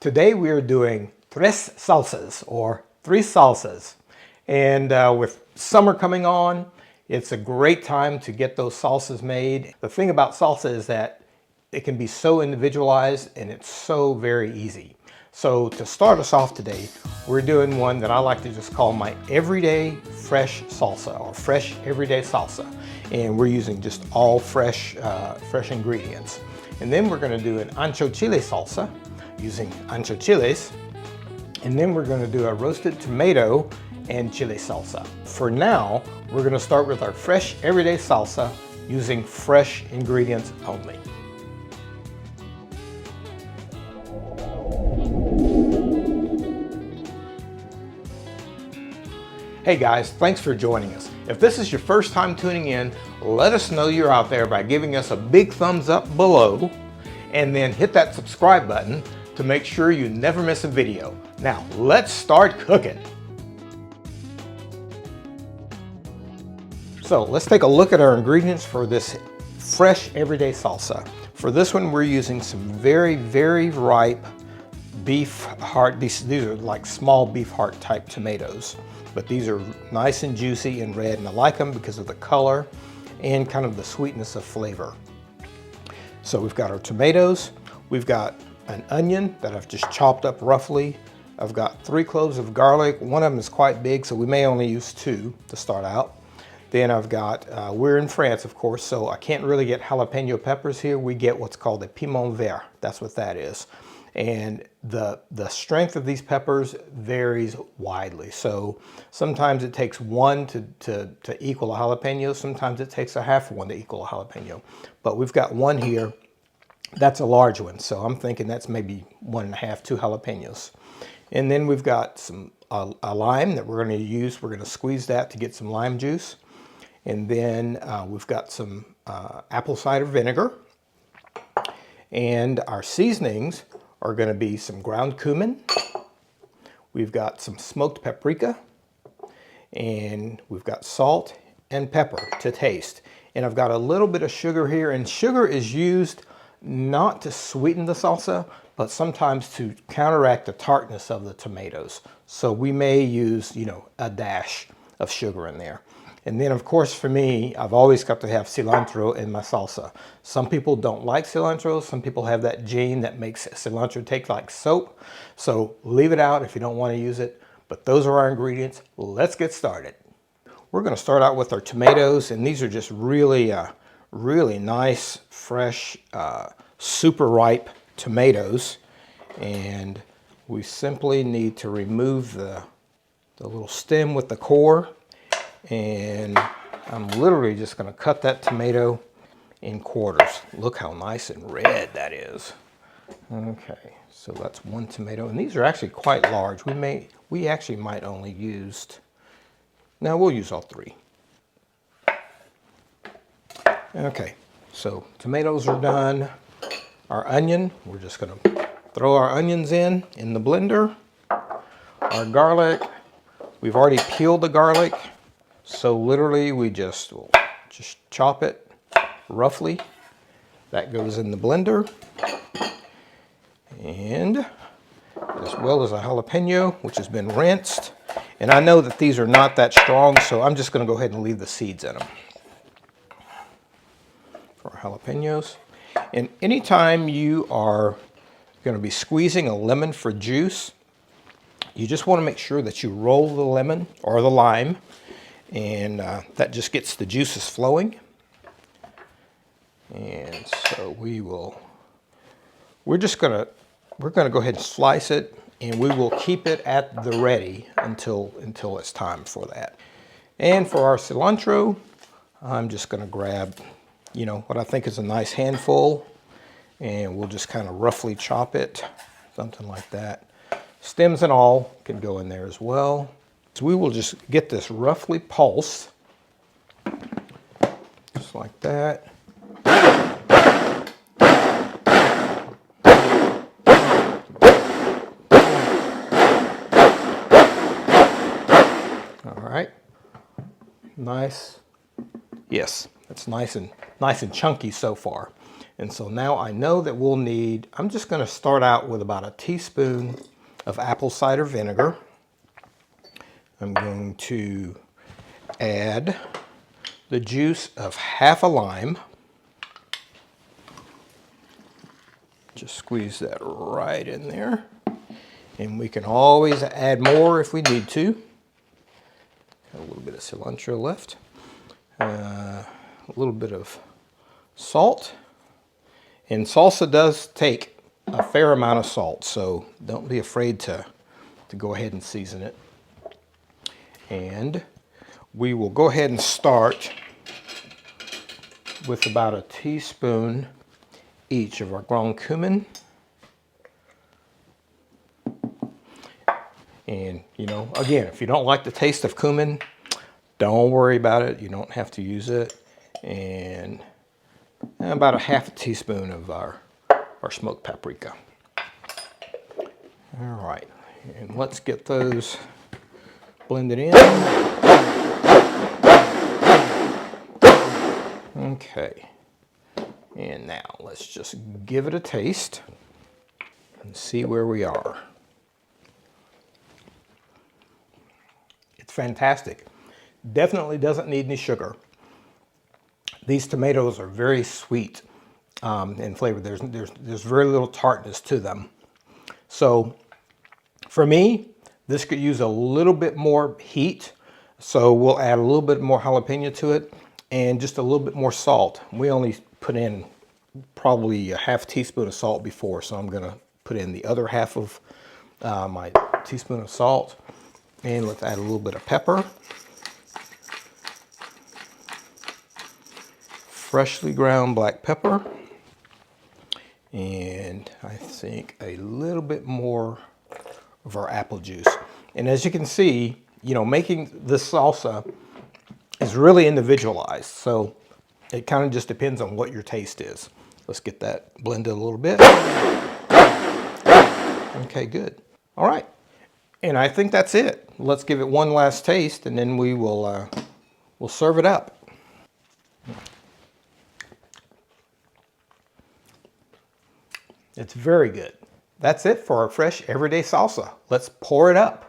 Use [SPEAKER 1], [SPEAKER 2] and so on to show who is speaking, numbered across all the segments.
[SPEAKER 1] Today we are doing tres salsas, or three salsas. And with summer coming on, it's a great time to get those salsas made. The thing about salsa is that it can be so individualized and it's so very easy. So to start us off today, we're doing one that I like to just call my everyday fresh salsa, or fresh everyday salsa. And we're using just all fresh ingredients. And then we're gonna do an ancho chile salsa using ancho chiles. And then we're gonna do a roasted tomato and chile salsa. For now, we're gonna start with our fresh everyday salsa using fresh ingredients only. Hey guys, thanks for joining us. If this is your first time tuning in, let us know you're out there by giving us a big thumbs up below, and then hit that subscribe button to make sure you never miss a video. Now, let's start cooking. So let's take a look at our ingredients for this fresh everyday salsa. For this one, we're using some very, very ripe beef heart. These are like small beef heart type tomatoes, but these are nice and juicy and red, and I like them because of the color and kind of the sweetness of flavor. So we've got our tomatoes, we've got an onion that I've just chopped up roughly. I've got 3 cloves of garlic. One of them is quite big, so we may only use 2 to start out. Then I've got, we're in France, of course, so I can't really get jalapeno peppers here. We get what's called a piment vert. That's what that is. And the strength of these peppers varies widely. So sometimes it takes 1 to equal a jalapeno. Sometimes it takes a half one to equal a jalapeno. But we've got 1 here. That's a large one, so I'm thinking that's maybe 1.5, 2 jalapenos. And then we've got some a lime that we're going to use. We're going to squeeze that to get some lime juice. And then we've got some apple cider vinegar. And our seasonings are going to be some ground cumin. We've got some smoked paprika. And we've got salt and pepper to taste. And I've got a little bit of sugar here. And sugar is used not to sweeten the salsa, but sometimes to counteract the tartness of the tomatoes. So we may use, a dash of sugar in there. And then, of course, for me, I've always got to have cilantro in my salsa. Some people don't like cilantro. Some people have that gene that makes cilantro taste like soap. So leave it out if you don't want to use it. But those are our ingredients. Let's get started. We're going to start out with our tomatoes, and these are just really nice, fresh, super ripe tomatoes. And we simply need to remove the little stem with the core. And I'm literally just going to cut that tomato in quarters. Look how nice and red that is. Okay, so that's 1 tomato, and these are actually quite large. We actually might only use, now we'll use all 3. Okay, so tomatoes are done. Our onion, we're just going to throw our onions in the blender. Our garlic, we've already peeled the garlic. So literally we'll just chop it roughly. That goes in the blender. And as well as a jalapeno, which has been rinsed. And I know that these are not that strong, so I'm just going to go ahead and leave the seeds in them for our jalapenos. And anytime you are going to be squeezing a lemon for juice, you just want to make sure that you roll the lemon or the lime, and that just gets the juices flowing. And so we're going to go ahead and slice it, and we will keep it at the ready until it's time for that. And for our cilantro, I'm just going to grab, what I think is a nice handful, and we'll just kind of roughly chop it, something like that. Stems and all can go in there as well. So we will just get this roughly pulsed, just like that. All right, nice. Yes, it's nice and chunky so far. And so now I know that we'll need, I'm just going to start out with about a teaspoon of apple cider vinegar. I'm going to add the juice of half a lime. Just squeeze that right in there. And we can always add more if we need to. Got a little bit of cilantro left. A little bit of salt. And salsa does take a fair amount of salt, so don't be afraid to go ahead and season it. And we will go ahead and start with about a teaspoon each of our ground cumin. And, you know, again, if you don't like the taste of cumin, don't worry about it. You don't have to use it. And about a half a teaspoon of our smoked paprika. All right, and let's get those blended in. Okay, and now let's just give it a taste and see where we are. It's fantastic. Definitely doesn't need any sugar. These tomatoes are very sweet in flavor. There's very little tartness to them. So for me, this could use a little bit more heat. So we'll add a little bit more jalapeno to it and just a little bit more salt. We only put in probably a half teaspoon of salt before, so I'm gonna put in the other half of my teaspoon of salt. And let's add a little bit of pepper. Freshly ground black pepper, and I think a little bit more of our apple juice. And as you can see, you know, making this salsa is really individualized, so it kind of just depends on what your taste is. Let's get that blended a little bit. Okay, good. All right, and I think that's it. Let's give it one last taste, and then we will we'll serve it up. It's very good. That's it for our fresh everyday salsa. Let's pour it up.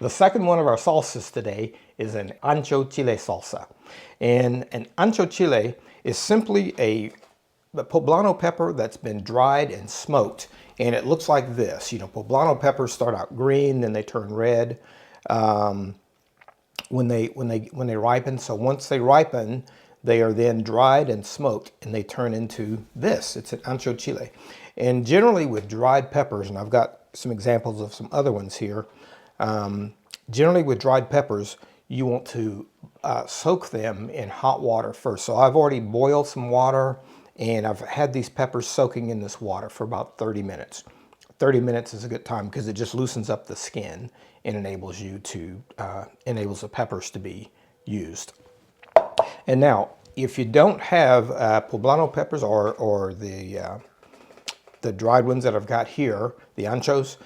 [SPEAKER 1] The second one of our salsas today is an Ancho Chile salsa. And an Ancho Chile is simply the poblano pepper that's been dried and smoked. And it looks like this. You know, poblano peppers start out green, then they turn red when they ripen. So once they ripen, they are then dried and smoked, and they turn into this. It's an Ancho Chile. And generally with dried peppers, and I've got some examples of some other ones here, generally with dried peppers, you want to soak them in hot water first. So I've already boiled some water, and I've had these peppers soaking in this water for about 30 minutes. 30 minutes is a good time because it just loosens up the skin and enables the peppers to be used. And now, if you don't have poblano peppers or the dried ones that I've got here, the anchos,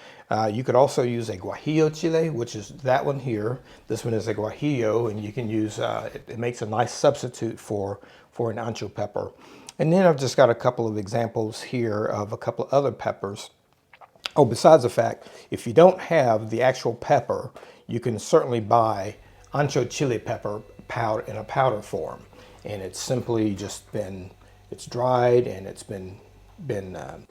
[SPEAKER 1] you could also use a Guajillo chile, which is that one here. This one is a Guajillo, and you can use, it makes a nice substitute for an ancho pepper. And then I've just got a couple of examples here of a couple of other peppers. Oh, besides the fact, if you don't have the actual pepper, you can certainly buy ancho chile pepper powder in a powder form, and it's simply just it's dried and it's been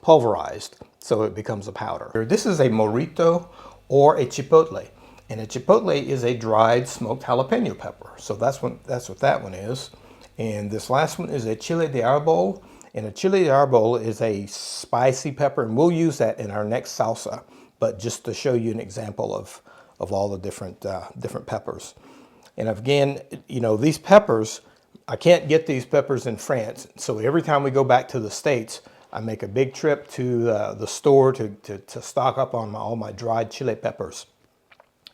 [SPEAKER 1] pulverized, so it becomes a powder. This is a morito or a chipotle, and a chipotle is a dried smoked jalapeno pepper. So that's what that one is. And this last one is a chile de árbol, and a chile de árbol is a spicy pepper, and we'll use that in our next salsa. But just to show you an example of all the different peppers. And again, you know, these peppers, I can't get these peppers in France. So every time we go back to the States, I make a big trip to the store to stock up on all my dried chile peppers.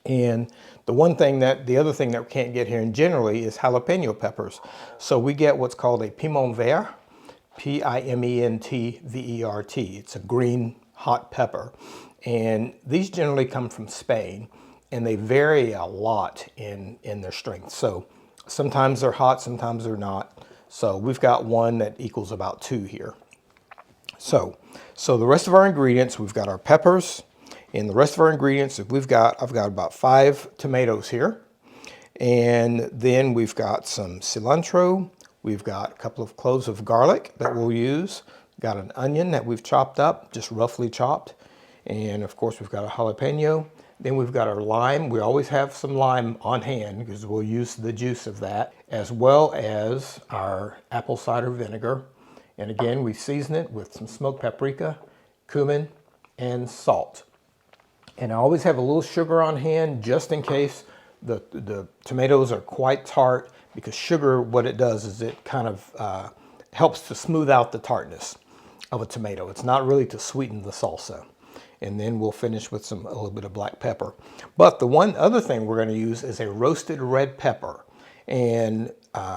[SPEAKER 1] And the other thing that we can't get here generally is jalapeno peppers. So we get what's called a piment vert, P-I-M-E-N-T-V-E-R-T. It's a green hot pepper. And these generally come from Spain, and they vary a lot in their strength. So Sometimes they're hot, sometimes they're not. So we've got one that equals about 2 here. So the rest of our ingredients, we've got our peppers, and the rest of our ingredients, I've got about 5 tomatoes here. And then we've got some cilantro. We've got a couple of cloves of garlic that we'll use. We've got an onion that we've chopped up, just roughly chopped. And of course, we've got a jalapeno. Then we've got our lime. We always have some lime on hand because we'll use the juice of that, as well as our apple cider vinegar. And again, we season it with some smoked paprika, cumin, and salt. And I always have a little sugar on hand just in case the tomatoes are quite tart, because sugar, what it does is it kind of helps to smooth out the tartness of a tomato. It's not really to sweeten the salsa. And then we'll finish with a little bit of black pepper. But the one other thing we're going to use is a roasted red pepper. And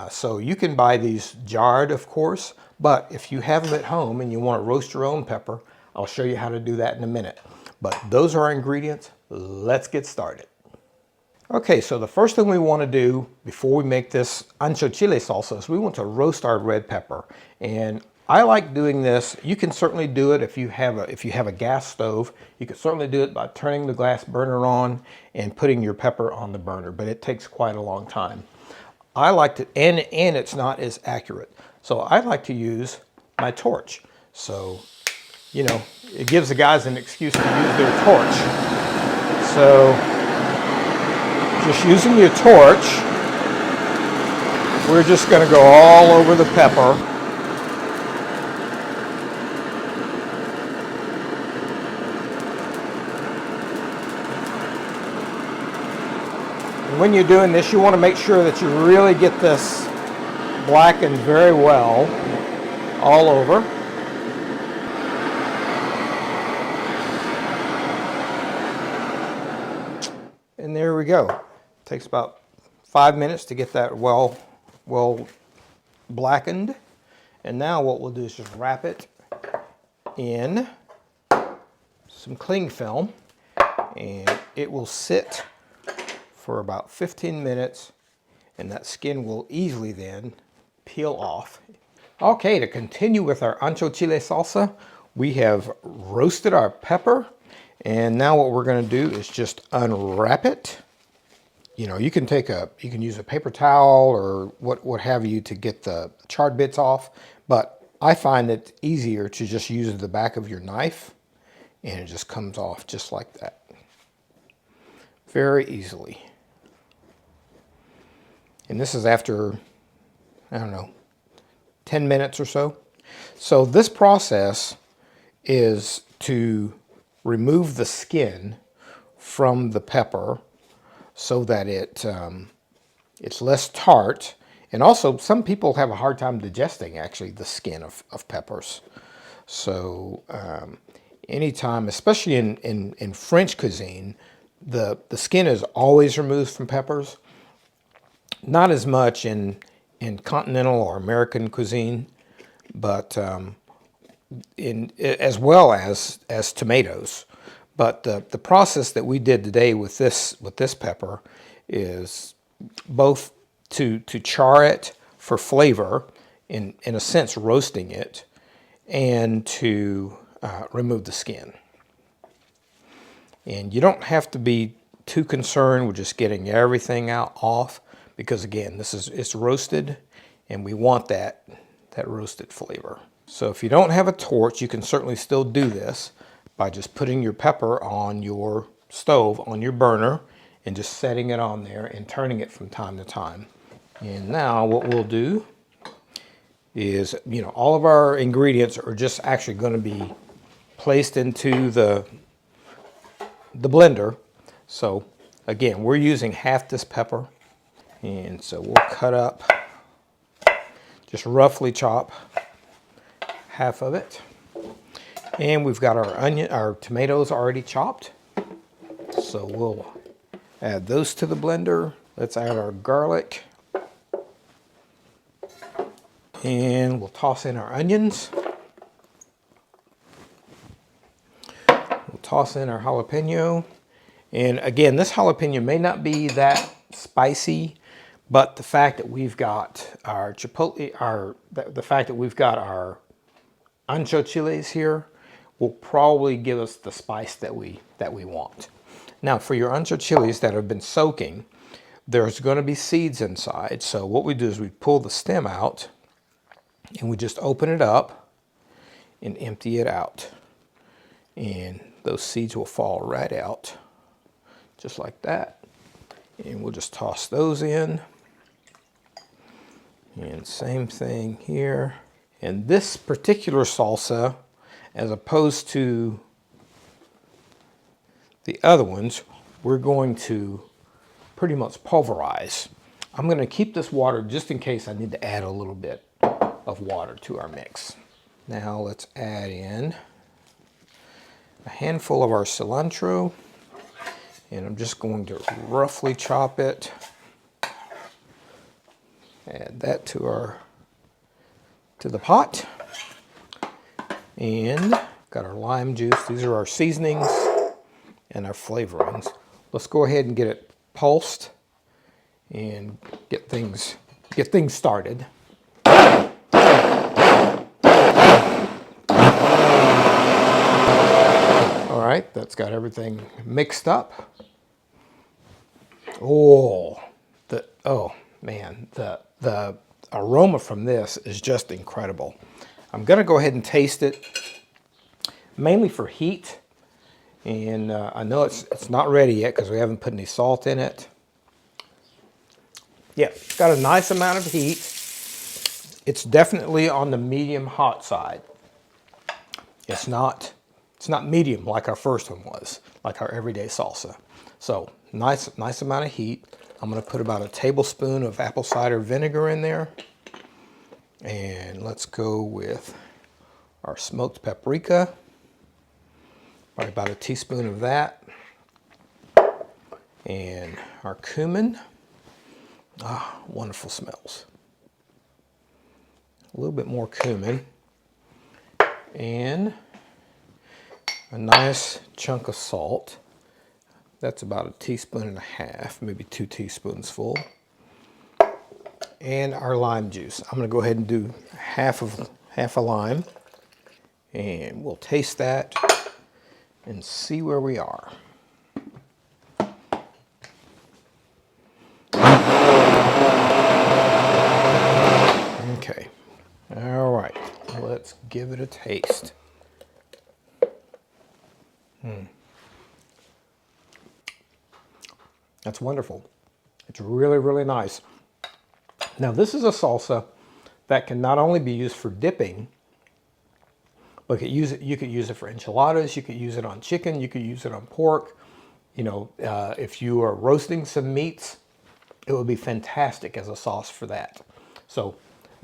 [SPEAKER 1] so you can buy these jarred, of course, but if you have them at home and you want to roast your own pepper, I'll show you how to do that in a minute. But those are our ingredients. Let's get started. Okay, so the first thing we want to do before we make this ancho chile salsa is we want to roast our red pepper. And I like doing this. You can certainly do it if you have a gas stove. You can certainly do it by turning the gas burner on and putting your pepper on the burner, but it takes quite a long time. I like to, and it's not as accurate. So I like to use my torch. So, you know, it gives the guys an excuse to use their torch. So just using your torch, we're just going to go all over the pepper. And when you're doing this, you want to make sure that you really get this blackened very well all over. And there we go. It takes about 5 minutes to get that well blackened. And now what we'll do is just wrap it in some cling film, and it will sit for about 15 minutes, and that skin will easily then peel off. Okay, to continue with our ancho chile salsa, we have roasted our pepper, and now what we're going to do is just unwrap it. You know, you can use a paper towel or what have you to get the charred bits off, but I find it easier to just use the back of your knife, and it just comes off just like that. Very easily. And this is after, I don't know, 10 minutes or so. So this process is to remove the skin from the pepper so that it's less tart. And also, some people have a hard time digesting, actually, the skin of peppers. So anytime, especially in French cuisine, the skin is always removed from peppers. Not as much in continental or American cuisine, but as well as tomatoes. But the process that we did today with this pepper is both to char it for flavor, in a sense roasting it, and to remove the skin. And you don't have to be too concerned with just getting everything off, because again, it's roasted, and we want that roasted flavor. So if you don't have a torch, you can certainly still do this by just putting your pepper on your stove, on your burner, and just setting it on there and turning it from time to time. And now what we'll do is, you know, all of our ingredients are just actually going to be placed into the blender. So again, we're using half this pepper. And so we'll cut up, just roughly chop half of it. And we've got our tomatoes already chopped. So we'll add those to the blender. Let's add our garlic. And we'll toss in our onions. We'll toss in our jalapeno. And again, this jalapeno may not be that spicy, But the fact that we've got our chipotle, the fact that we've got our ancho chiles here will probably give us the spice that we want. Now, for your ancho chiles that have been soaking, there's going to be seeds inside. So what we do is we pull the stem out and we just open it up and empty it out. And those seeds will fall right out, just like that. And we'll just toss those in. And same thing here. And this particular salsa, as opposed to the other ones, we're going to pretty much pulverize. I'm going to keep this water just in case I need to add a little bit of water to our mix. Now let's add in a handful of our cilantro, and I'm just going to roughly chop it. Add that to the pot. And got our lime juice. These are our seasonings and our flavorings. Let's go ahead and get it pulsed and get things started. All right, that's got everything mixed up. Oh man, the aroma from this is just incredible. I'm gonna go ahead and taste it, mainly for heat. And I know it's not ready yet because we haven't put any salt in it. Yeah, it's got a nice amount of heat. It's definitely on the medium hot side. It's not medium like our first one was, like our everyday salsa. So nice amount of heat. I'm gonna put about a tablespoon of apple cider vinegar in there. And let's go with our smoked paprika. Probably about a teaspoon of that. And our cumin. Ah, wonderful smells. A little bit more cumin. And a nice chunk of salt. That's about a teaspoon and a half, maybe 2 teaspoons full. And our lime juice. I'm gonna go ahead and do half a lime. And we'll taste that and see where we are. Okay, all right, let's give it a taste. That's wonderful. It's really, really nice. Now, this is a salsa that can not only be used for dipping, but you could use it for enchiladas, you could use it on chicken, you could use it on pork. You know, if you are roasting some meats, it would be fantastic as a sauce for that. So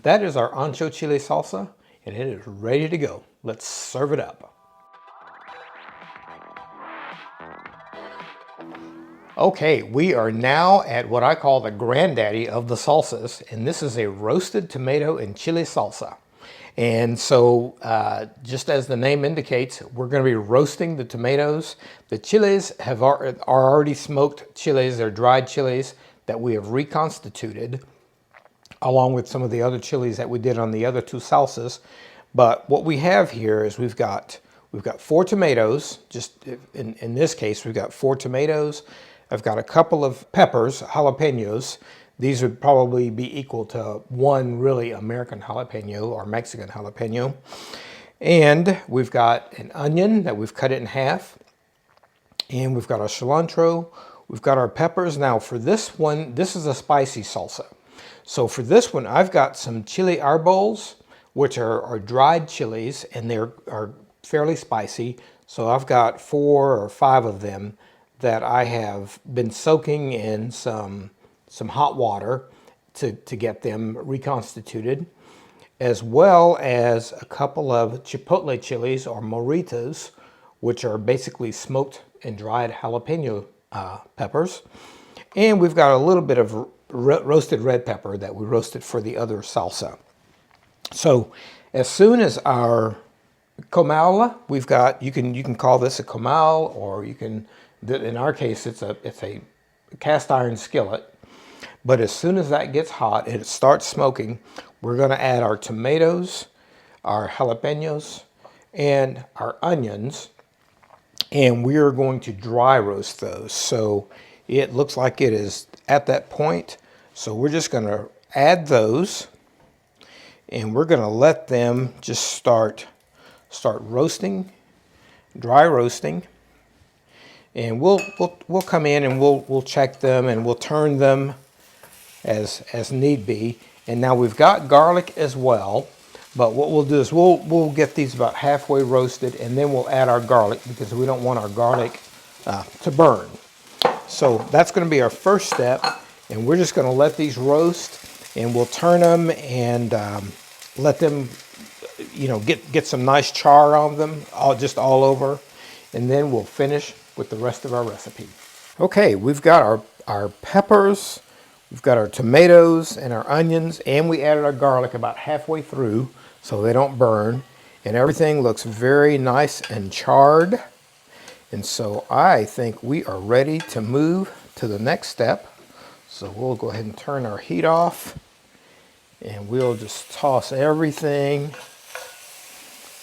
[SPEAKER 1] that is our ancho chile salsa, and it is ready to go. Let's serve it up. Okay, we are now at what I call the granddaddy of the salsas, and this is a roasted tomato and chili salsa. And so, just as the name indicates, we're going to be roasting the tomatoes. The chiles are already smoked chiles. They're dried chiles that we have reconstituted, along with some of the other chilies that we did on the other two salsas. But what we have here is we've got 4 tomatoes. Just in this case, we've got 4 tomatoes. I've got a couple of peppers, jalapenos. These would probably be equal to 1 really American jalapeno or Mexican jalapeno. And we've got an onion that we've cut it in half. And we've got our cilantro. We've got our peppers. Now for this one, this is a spicy salsa. So for this one, I've got some chili arboles, which are dried chilies, and they are fairly spicy. So I've got 4 or 5 of them that I have been soaking in some hot water to get them reconstituted, as well as a couple of chipotle chilies or morritas, which are basically smoked and dried jalapeno peppers. And we've got a little bit of roasted red pepper that we roasted for the other salsa. So as soon as our comal, we've got, you can call this a comal, or you can, in our case, it's a cast iron skillet. But as soon as that gets hot and it starts smoking, we're going to add our tomatoes, our jalapenos, and our onions. And we are going to dry roast those. So it looks like it is at that point. So we're just going to add those. And we're going to let them just start roasting, dry roasting. And we'll come in and we'll check them and we'll turn them as need be. And now we've got garlic as well, but what we'll do is we'll get these about halfway roasted, and then we'll add our garlic because we don't want our garlic to burn. So that's going to be our first step, and we're just going to let these roast, and we'll turn them and let them, you know, get some nice char on them, just all over, and then we'll finish with the rest of our recipe. Okay, we've got our peppers. We've got our tomatoes and our onions, and we added our garlic about halfway through so they don't burn. And everything looks very nice and charred. And so I think we are ready to move to the next step. So we'll go ahead and turn our heat off, and we'll just toss everything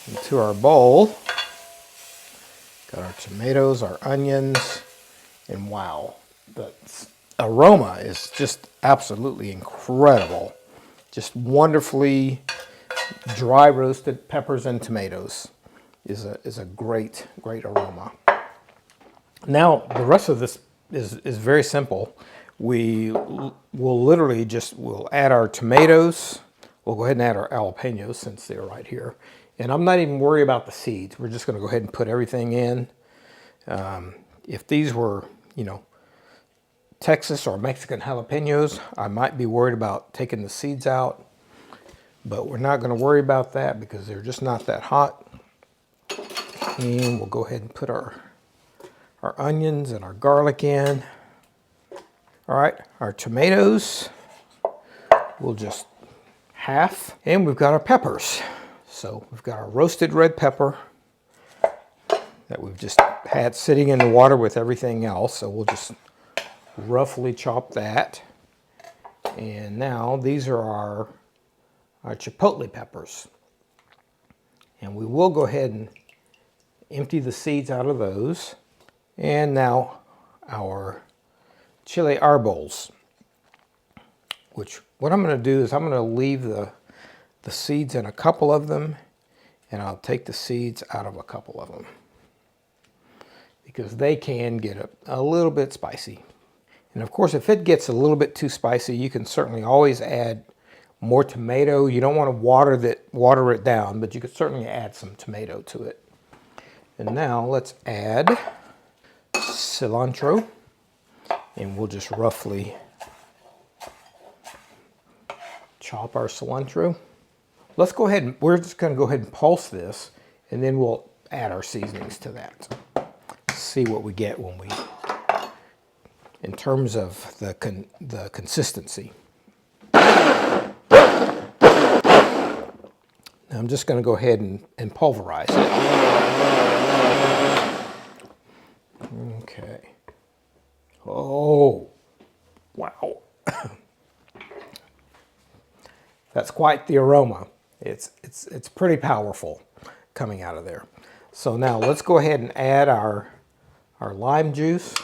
[SPEAKER 1] into our bowl. Got our tomatoes, our onions, and wow, that's aroma is just absolutely incredible. Just wonderfully dry roasted peppers and tomatoes is a great aroma. Now the rest of this is very simple. We will literally we'll add our tomatoes. We'll go ahead and add our jalapenos since they're right here. And I'm not even worried about the seeds. We're just going to go ahead and put everything in. If these were, you know, Texas or Mexican jalapenos, I might be worried about taking the seeds out, but we're not going to worry about that because they're just not that hot. And we'll go ahead and put our onions and our garlic in. All right, our tomatoes, we'll just half, and we've got our peppers. So we've got our roasted red pepper that we've just had sitting in the water with everything else. So we'll just roughly chop that. And now these are our chipotle peppers. And we will go ahead and empty the seeds out of those. And now our chile arbos, which what I'm going to do is I'm going to leave the seeds in a couple of them, and I'll take the seeds out of a couple of them because they can get a little bit spicy. And of course, if it gets a little bit too spicy, you can certainly always add more tomato. You don't want to water it down, but you could certainly add some tomato to it. And now let's add cilantro, and we'll just roughly chop our cilantro. Let's go ahead and we're just going to go ahead and pulse this, and then we'll add our seasonings to that. See what we get when we, in terms of the consistency. Now I'm just going to go ahead and pulverize it. Okay. Oh, wow. That's quite the aroma. It's pretty powerful coming out of there. So now let's go ahead and add our lime juice.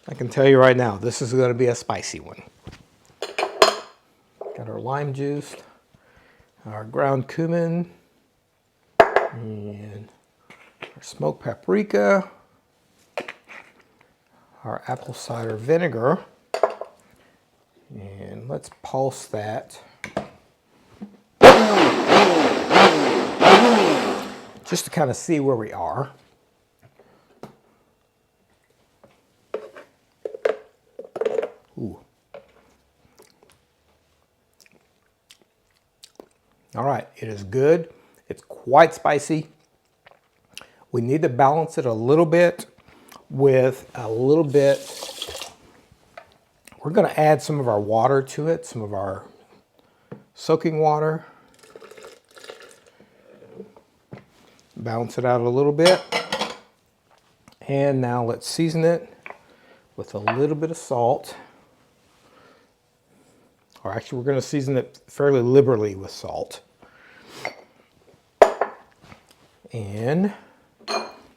[SPEAKER 1] I can tell you right now, this is going to be a spicy one. Got our lime juice, our ground cumin, and our smoked paprika, our apple cider vinegar, and let's pulse that. Just to kind of see where we are. Ooh. All right, it is good. It's quite spicy. We need to balance it a little bit with a little bit. We're going to add some of our water to it, some of our soaking water. Balance it out a little bit. And now let's season it with a little bit of salt. Or actually, we're going to season it fairly liberally with salt. And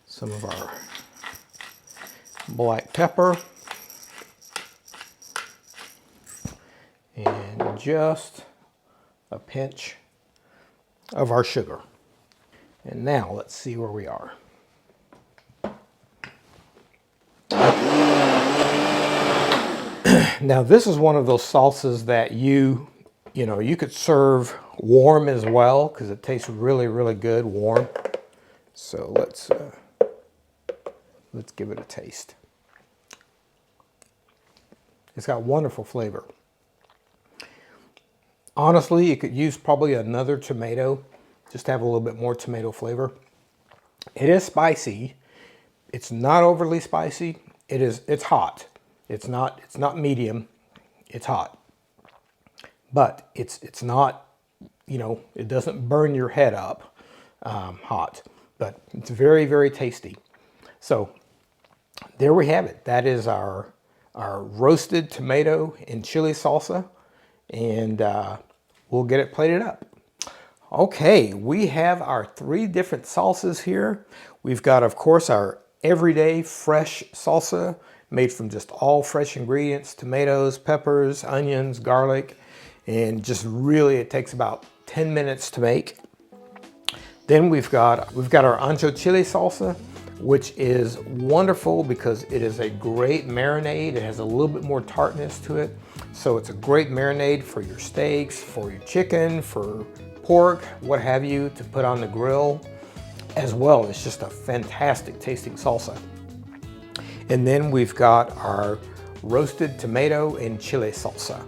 [SPEAKER 1] some of our black pepper. And just a pinch of our sugar. And now let's see where we are. Now this is one of those salsas that you could serve warm as well, because it tastes really, really good warm. So let's give it a taste. It's got wonderful flavor. Honestly, you could use probably another tomato, just to have a little bit more tomato flavor. It is spicy. It's not overly spicy. It's hot. It's not medium. It's hot. But it's not, it doesn't burn your head up hot. But it's very, very tasty. So there we have it. That is our roasted tomato and chili salsa. And we'll get it plated up. Okay, we have our 3 different salsas here. We've got, of course, our everyday fresh salsa made from just all fresh ingredients, tomatoes, peppers, onions, garlic, and just really it takes about 10 minutes to make. Then we've got our Ancho chili salsa, which is wonderful because it is a great marinade. It has a little bit more tartness to it. So it's a great marinade for your steaks, for your chicken, for pork, what have you, to put on the grill as well. It's just a fantastic tasting salsa. And then we've got our roasted tomato and chili salsa.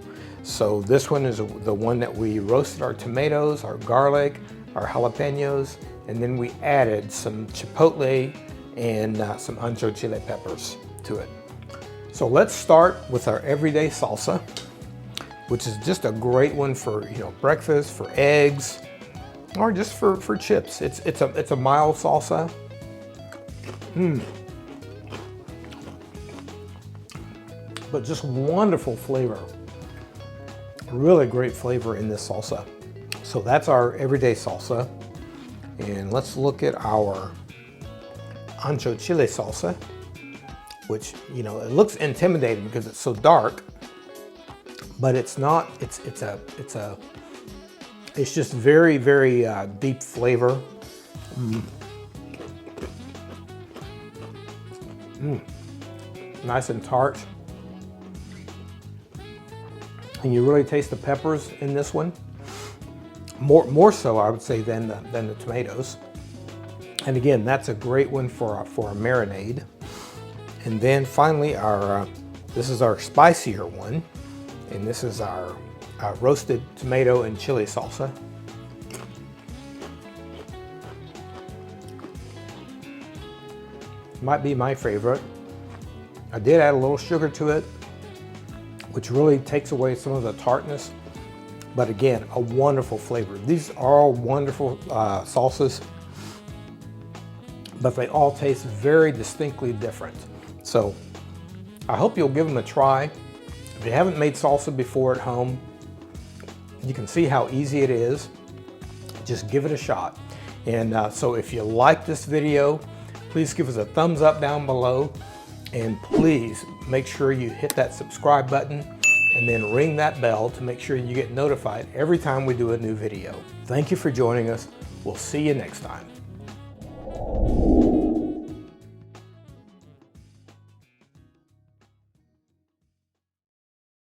[SPEAKER 1] So this one is the one that we roasted our tomatoes, our garlic, our jalapenos, and then we added some chipotle and some Ancho chili peppers to it. So let's start with our everyday salsa, which is just a great one for breakfast, for eggs, or just for chips. It's a mild salsa. But just wonderful flavor. Really great flavor in this salsa. So that's our everyday salsa. And let's look at our Ancho chili salsa, which, it looks intimidating because it's so dark, but it's not. It's just very, very deep flavor. Nice and tart. And you really taste the peppers in this one. More so, I would say, than the tomatoes. And again, that's a great one for a marinade. And then finally, this is our spicier one, and this is our roasted tomato and chili salsa. Might be my favorite. I did add a little sugar to it, which really takes away some of the tartness. But again, a wonderful flavor. These are all wonderful salsas, but they all taste very distinctly different. So I hope you'll give them a try. If you haven't made salsa before at home, you can see how easy it is. Just give it a shot. And so if you like this video, please give us a thumbs up down below. And please make sure you hit that subscribe button and then ring that bell to make sure you get notified every time we do a new video. Thank you for joining us. We'll see you next time.